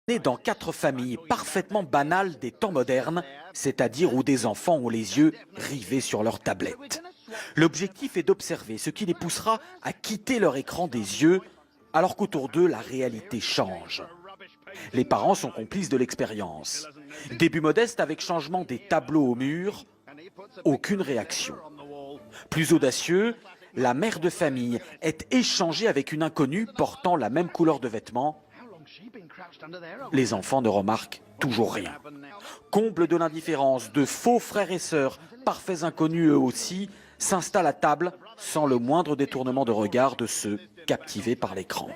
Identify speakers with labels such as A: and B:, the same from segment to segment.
A: Né dans 4 familles parfaitement banales des temps modernes, c'est-à-dire où des enfants ont les yeux rivés sur leur tablette. L'objectif est d'observer ce qui les poussera à quitter leur écran des yeux, alors qu'autour d'eux, la réalité change. Les parents sont complices de l'expérience. Début modeste avec changement des tableaux au mur, aucune réaction. Plus audacieux, la mère de famille est échangée avec une inconnue portant la même couleur de vêtements. Les enfants ne remarquent toujours rien. Comble de l'indifférence, de faux frères et sœurs, parfaits inconnus eux aussi, s'installent à table sans le moindre détournement de regard de ceux captivés par l'écran.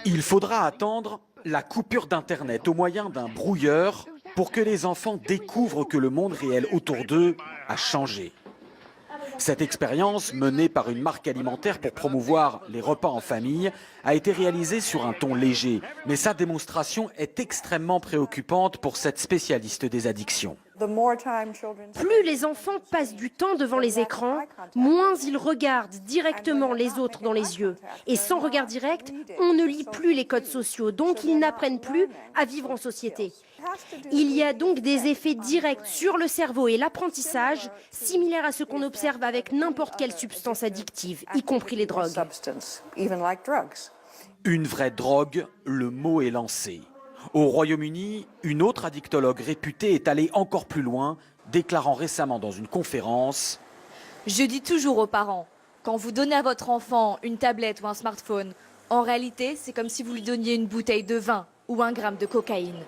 A: Il faudra attendre la coupure d'Internet au moyen d'un brouilleur pour que les enfants découvrent que le monde réel autour d'eux a changé. Cette expérience, menée par une marque alimentaire pour promouvoir les repas en famille, a été réalisée sur un ton léger. Mais sa démonstration est extrêmement préoccupante pour cette spécialiste des addictions.
B: Plus les enfants passent du temps devant les écrans, moins ils regardent directement les autres dans les yeux. Et sans regard direct, on ne lit plus les codes sociaux, donc ils n'apprennent plus à vivre en société. Il y a donc des effets directs sur le cerveau et l'apprentissage, similaires à ce qu'on observe avec n'importe quelle substance addictive, y compris les drogues.
A: Une vraie drogue, le mot est lancé. Au Royaume-Uni, une autre addictologue réputée est allée encore plus loin, déclarant récemment dans une conférence
C: « Je dis toujours aux parents, quand vous donnez à votre enfant une tablette ou un smartphone, en réalité, c'est comme si vous lui donniez une bouteille de vin ou 1 gramme de cocaïne. »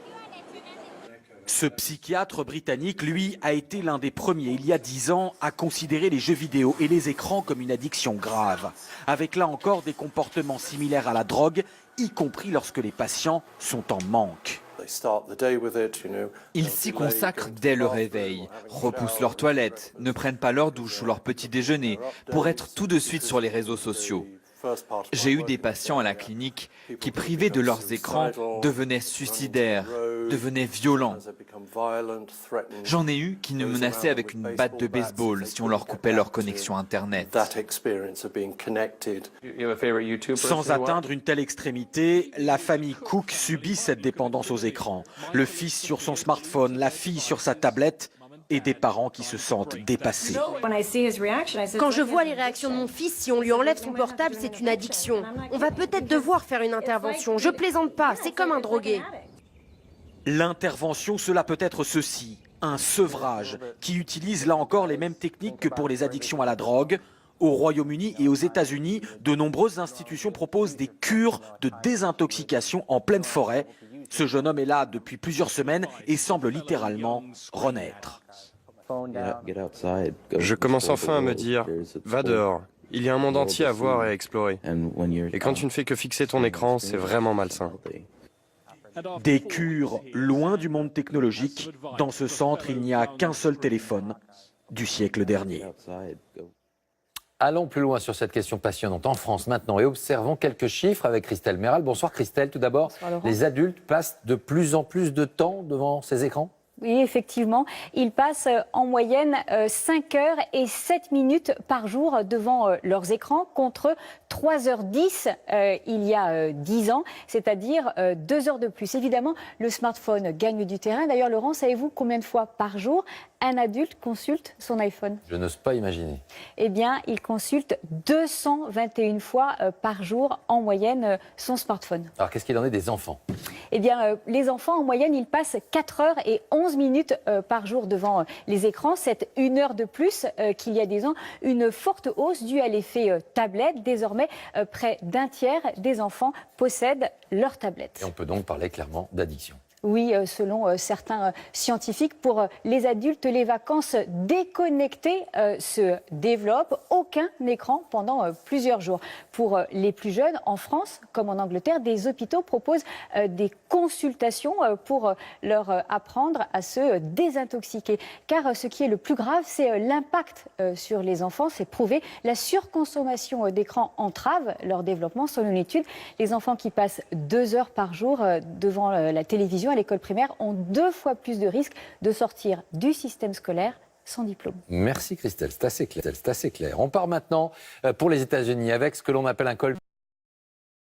A: Ce psychiatre britannique, lui, a été l'un des premiers, il y a 10 ans, à considérer les jeux vidéo et les écrans comme une addiction grave, avec là encore des comportements similaires à la drogue, y compris lorsque les patients sont en manque.
D: Ils s'y consacrent dès le réveil, repoussent leur toilette, ne prennent pas leur douche ou leur petit déjeuner pour être tout de suite sur les réseaux sociaux. J'ai eu des patients à la clinique qui, privés de leurs écrans, devenaient suicidaires, devenaient violents. J'en ai eu qui nous menaçaient avec une batte de baseball si on leur coupait leur connexion Internet.
A: Sans atteindre une telle extrémité, la famille Cook subit cette dépendance aux écrans. Le fils sur son smartphone, la fille sur sa tablette, et des parents qui se sentent dépassés.
B: Quand je vois les réactions de mon fils, si on lui enlève son portable, c'est une addiction. On va peut-être devoir faire une intervention. Je plaisante pas, c'est comme un drogué.
A: L'intervention, cela peut être ceci, un sevrage, qui utilise là encore les mêmes techniques que pour les addictions à la drogue. Au Royaume-Uni et aux États-Unis, de nombreuses institutions proposent des cures de désintoxication en pleine forêt. Ce jeune homme est là depuis plusieurs semaines et semble littéralement renaître.
E: Je commence enfin à me dire, va dehors, il y a un monde entier à voir et à explorer. Et quand tu ne fais que fixer ton écran, c'est vraiment malsain.
A: Des cures loin du monde technologique. Dans ce centre, il n'y a qu'un seul téléphone du siècle dernier.
F: Allons plus loin sur cette question passionnante en France maintenant et observons quelques chiffres avec Christelle Méral. Bonsoir Christelle, tout d'abord, les adultes passent de plus en plus de temps devant ces écrans ?
G: Oui, effectivement. Ils passent en moyenne 5 heures et 7 minutes par jour devant leurs écrans contre 3h10 il y a 10 ans, c'est-à-dire 2 heures de plus. Évidemment, le smartphone gagne du terrain. D'ailleurs, Laurent, savez-vous combien de fois par jour un adulte consulte son iPhone?
F: Je n'ose pas imaginer.
G: Eh bien, il consulte 221 fois par jour en moyenne son smartphone.
F: Alors, qu'est-ce qu'il en est des enfants?
G: Eh bien, les enfants, en moyenne, ils passent 4 heures et 11 minutes par jour devant les écrans. C'est 1 heure de plus qu'il y a 10 ans. Une forte hausse due à l'effet tablette. Désormais, près d'un tiers des enfants possèdent leur tablette.
F: Et on peut donc parler clairement d'addiction.
G: Oui, selon certains scientifiques, pour les adultes, les vacances déconnectées se développent. Aucun écran pendant plusieurs jours. Pour les plus jeunes, en France comme en Angleterre, des hôpitaux proposent des consultations pour leur apprendre à se désintoxiquer. Car ce qui est le plus grave, c'est l'impact sur les enfants. C'est prouvé. La surconsommation d'écran entrave leur développement. Selon une étude, les enfants qui passent 2 heures par jour devant la télévision à l'école primaire ont 2 fois plus de risques de sortir du système scolaire sans diplôme.
F: Merci Christelle, c'est assez clair. On part maintenant pour les États-Unis avec ce que l'on appelle un col